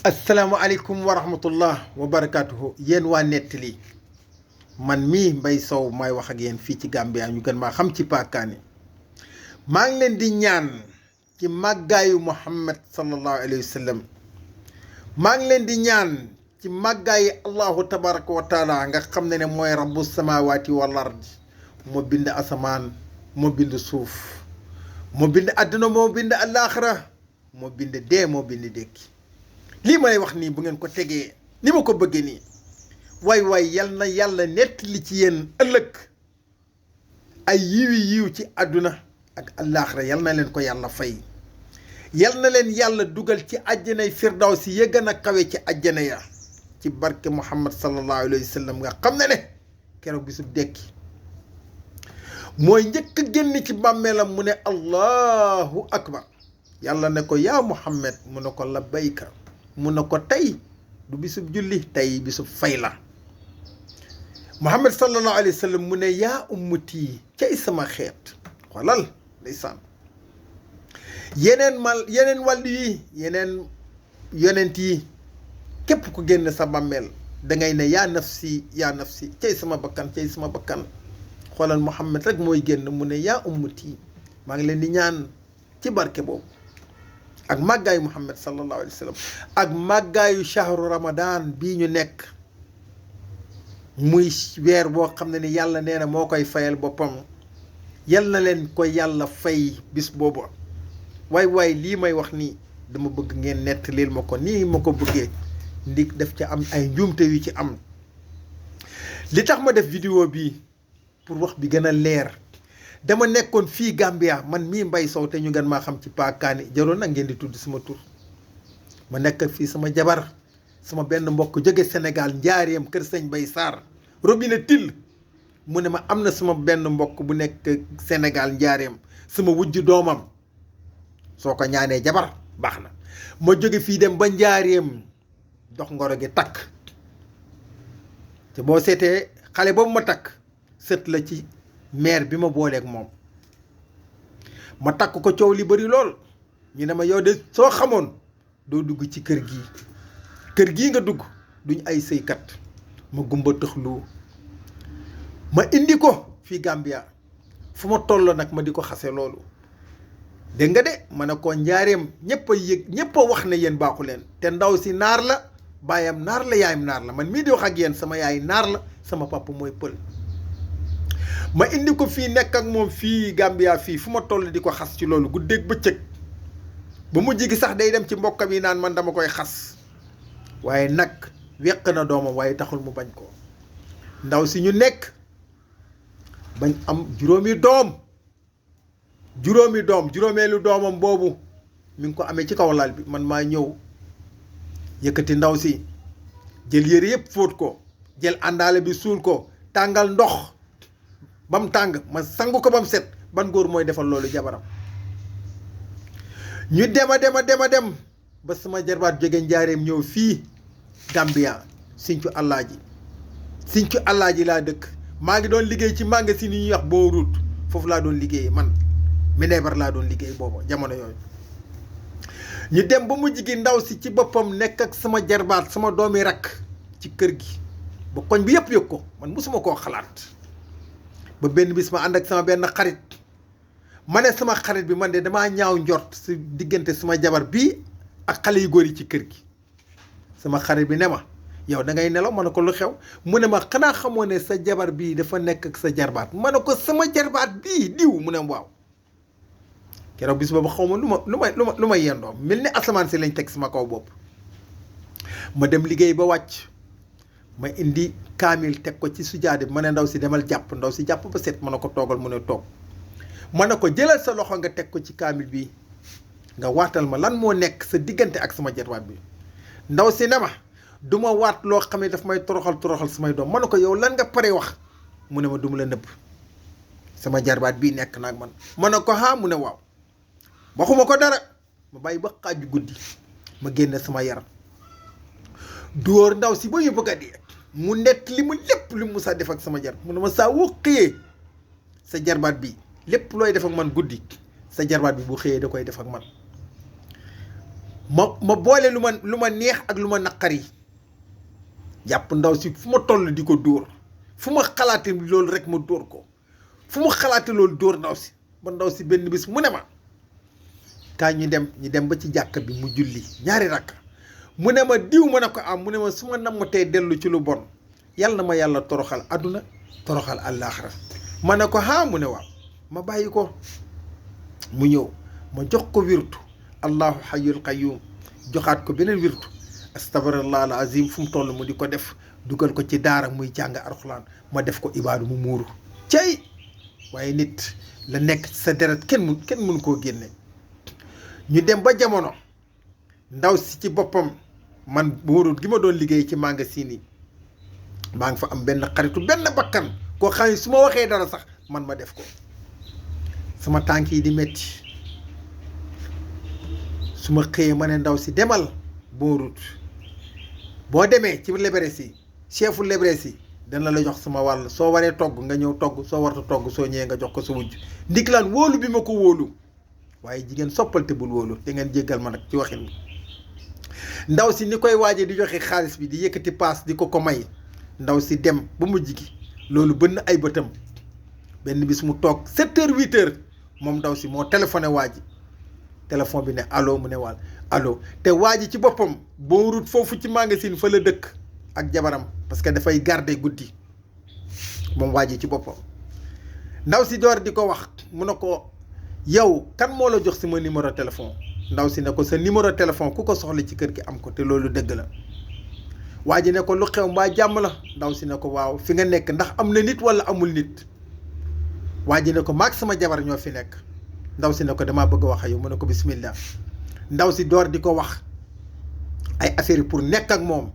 asalaamaaleykum wa rahmatullah wa barakaatuhu yéen waa Nettali man mii Mbaye Sow maay wax ak yéen fii ci Gambia ñu gën maa xam ci Pakani maa ngi leen di ñaan ci màggaayu Muhammad sallallahu alayhi wa sallam maa ngi leen di ñaan ci màggaayu allahu tabaraka wa taala nga xam ne mooy rabbu samawaati wal ardi moo bind asamaan moo bind suuf moo bind àdduna moo bind alaaxira moo bind dee moo bind dékki lii may wax nii bu ngeen ko tegee ni ma ko bëggee nii waay yal na yàlla nettali ci yéen ëllëg ay yiw ci àdduna ak àllaaxira yal na leen ko yàlla fay yal na leen yàlla dugal ci àjjanay firdawsi ya gën a kawe ci àjjana ya ci barke Muhammad sallallahu alayhi wa sallam nga xam ne keroog bisub dekki mooy njëkk a génn ci bàmmeelam mu ne allahu akbar yàlla ne ko yaa Muhammad mu ne ko labbayka mu ne ko tey du bisub julli tey bisub fay la Muhammad sallallahu alayhi wa sallam mu ne yaa ummati cay sama xeet xoolal ndeysaan yeneen wàll yi yeneen yonent yi képp ku génn sa bàmmeel dangay ne yaa nafsi cay sama bakkan xoolal Muhammad rek mooy génn mu ne yaa ummati maa ngi leen di ñaan ci barke boobu ak màggaayu Muhammad sallallahu alayhi wa sallam ak màggaayu shahru ramadan bii ñu nekk muy weer boo xam ne ni yàlla nee na moo koy fayal boppam yal na leen ko yàlla fay bis boobu waay lii may wax nii dama bëgg ngeen nettalil ma ko nii ma ko bëggee ndig def ci am ay njuumte yu ci am li tax ma def vidéo bii pour wax bi gën a leer dama nekkoon fii Gambia man mii Mbaye Sow te ñu gën maa xam ci Pakani jaroon nag ngeen di tudd sama tur ma nekk fii sama jabar sama benn mbokk jóge Sénégal njaareem kër sëñ Bay Sarr robinet till mu ne ma am na sama benn mbokk bu nekk Sénégal njaareem sama wujj doomam soo ko ñaanee jabar baax na ma jóge fii dem ba njaareem dox ngoro gi takk te boo seetee xale boobu ma takk sët la ci maire bi ma booleeg moom ma takk ko coow li bari lool ñu ne ma yow de soo xamoon doo dugg ci kër gii nga dugg duñ ay sëykat ma gumba tëxlu ma indi ko fii Gambia fu ma toll nag ma di ko xase loolu dégg nga de ma ne ko njaareem ñëpp a yëg ñëpp a wax ne yéen baaxu leen te ndaw si naar la baayam naar la yaayam naar la man mii di wax ak yéen sama yaay naar la sama papa mooy pël ma indi ko fii nekk ak moom fii Gambia fii fu ma toll di ko xas ci loolu guddeeg bëccëg ba mujj gi sax day dem ci mbokkam yi naan man dama koy xas waaye nag weq na doomam waaye taxul mu bañ ko ndaw si ñu nekk bañ am juróomeelu doomam boobu mi ngi ko amee ci kaw lal bi man maa ñëw yëkkati ndaw si jël yére yëpp fóot ko jël àndaale bi suul ko tàngal ndox ba mu tàng ma sangu ko ba mu set ban góor mooy defal loolu jabaram ñu dem ba sama jarbaat jóge njaareem ñëw fii Gambia Sinthiou Alaaji laa dëkk maa ngi doon liggéey ci magasin yi ñuy wax boo route foofu laa doon liggéey man Minebar laa doon liggéey boobu jamono yooyu ñu dem ba mujj gi ndaw si ci boppam nekk ak sama jarbaat sama doomi rakk ci kër gi ba koñ bi yëpp yëg ko man mosuma koo xalaat ba benn bis ma ànd ak sama benn xarit ma ne sama xarit bi man de damaa ñaaw njort si diggante sama jabar bii ak xale yu góor yi ci kër gi sama xarit bi ne ma yow da ngay nelaw ma ne ko lu xew mu ne ma xanaa xamoo ne sa jabar bii dafa nekk ak sa jarbaat ma ne ko sama jarbaat bii diw mu ne waaw keroog bis boobu xaw ma lu ma yendoo mel ni asamaan si lañ teg sama kaw bopp ma dem liggéey ba wàcc ma indi kaamil teg ko ci sujaade bi ma ne ndaw si demal jàpp ndaw si jàpp ba set ma ne ko toogal mu ne toog ma ne ko jëlal sa loxo nga teg ko ci kaamil bi nga waatal ma lan moo nekk sa diggante ak sama jarbaat bi ndaw si ne ma du ma waat loo xam ne daf may toroxal samay doom ma ne ko yow lan nga pare wax mu ne ma du ma la nëbb sama jarbaat bii nekk naag man ma ne ko mu ne waaw waxuma ko dara ma bàyyi ba xaaju guddi ma génne sama yaram dóor ndaw si ba ñu bëgg a dee mu nett li mu lépp li mu sa def ak sama jar mu ne ma saa woo xëyee sa jarbaat bi lépp looy def ak man guddi sa jarbaat bi bu xëyee da koy def ak man ma boole lu ma neex ak lu ma naqari jàpp ndaw si fu ma toll di ko dóor fu ma xalaate loolu rek ma dóor ko fu ma xalaate loolu dóor ndaw si ba ndaw si benn bis mu ne ma kaa ñu dem ba ci jàkk bi mu julli ñaari rakk mu ne ma diw ma ne ko am mu ne ma su ma nammatee dellu ci lu bon yàlla na ma yàlla toroxal àdduna toroxal àllaaxira ma ne ko haa mu ne waaw ma bàyyi ko mu ñëw ma jox ko wirtu allahu hayyul qayyum joxaat ko beneen wirtu astaghfirullah al azim fu mu toll mu di ko def dugal ko ci daara muy jàng alxuraan ma def ko ibaadu mu muuru cey waaye nit la nekk ci sa deret kenn mënu koo génne ñu dem ba jamono ndaw si ci boppam man wóorul gi ma doon liggéey ci magasin yi maa ngi fa am benn xaritu benn bakkan koo xam ne su ma waxee dara sax man ma def ko sama tànk yi di metti su ma xëyee ma ne ndaw si demal boorut boo demee ci lebres yi chefu lebres yi dana la jox sama wàll soo waree togg nga ñëw togg soo warta togg soo ñëwee nga jox ko sa wujj ndiglaan wóolu bi ma ko wóolu waaye jigéen soppalte bul wóolu te ngeen jéggal ma nag ci waxin bi ndaw si ni koy waaje di joxe xaalis bi di yëkkati paas di ko may ndaw si dem ba mu jigi loolu bënn ay bëtam benn bis mu toog 7 heures 8 heures moom ndaw si moo téléphoné waa ji téléphone bi ne allo mu ne waal allo te waa ji ci boppam boo rut foofu ci magasin fa la dëkk ak jabaram parce que dafay garder guddi moom waa ji ci boppam ndaw si door di ko wax mu ne ko yow kan moo la jox sama numéro téléphone ndaw si ne ko sa numéro téléphone ku ko soxla ci kër gi am ko te loolu dëgg la waa ji ne ko lu xew mbaa jàmm la ndaw si ne ko waaw fi nga nekk ndax am na nit wala amul nit waa ji ne ko maag sama jabar ñoo fi nekk ndaw si ne ko damaa bëgg a wax ak yow mu ne ko bismillah ndaw si door di ko wax ay affaire pour nekk ak moom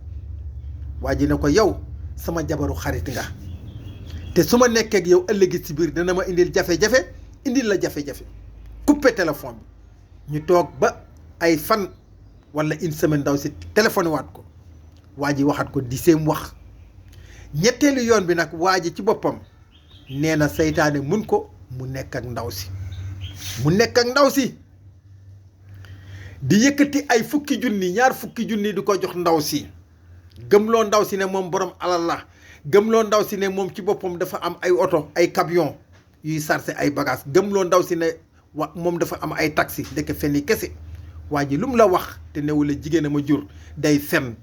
waa ji ne ko yow sama jabaru xarit nga te su ma nekkee ak yow ëllëgi ci biir dana ma indil jafe-jafe indil la jafe-jafe coupé téléphone bi ñu toog ba ay fan wala une semaine ndaw si téléphoné waat ko waa ji waxaat ko di seem wax ñetteelu yoon bi nag waa ji ci boppam nee na seytaane mun ko mu nekk ak ndaw si di yëkkati ay fukki junni ñaar fukki junni di ko jox ndaw si gëmloo ndaw si ne moom borom alal la gëmloo ndaw si ne moom ci boppam dafa am ay oto ay camion yuy sarse ay bagages gëmloo ndaw si ne moom dafa am ay taxi ndeke fen yi kese waa ji lu mu la wax te newu la jigéen a ma jur day fen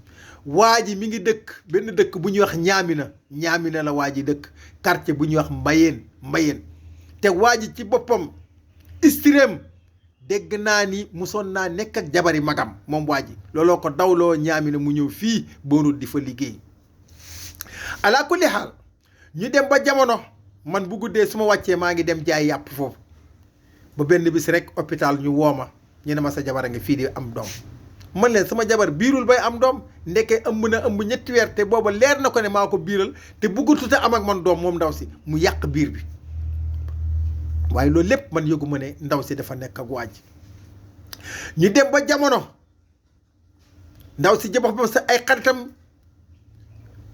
waa ji mi ngi dëkk benn dëkk bu ñuy wax ñaamina la waa ji dëkk quartier bu ñuy wax mbayeen te waa ji ci boppam istireem dégg naa ni musoon naa nekk ak jabari magam moom waa ji looloo ko dawloo ñaamina mu ñëw fii boorut di fa liggéey ala kulli xaal ñu dem ba jamono man bu guddee su ma wàccee maa ngi dem jaay yàpp foofu ba benn bis rek hôpital ñu wooma ñu ne ma sa jabar a ngi fii di am doom man leen sama jabar biirul bay am doom ndeke ëmb na ëmb ñetti weer te booba leer na ko ne maa ko biiral te bëggatute am ak man doom moom ndaw si mu yàq biir bi waaye loolu lépp man yëgu ma ne ndaw si dafa nekk ak waa ji ñu dem ba jamono ndaw si jabar ba sa ay xaritam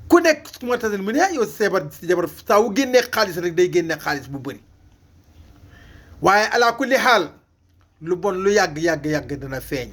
ku nekk su ma tasee mu ne yow si jabar saa wu génnee xaalis rek day génne xaalis bu bëri waaye ala kulli xaal lu bon lu yàgg dana feeñ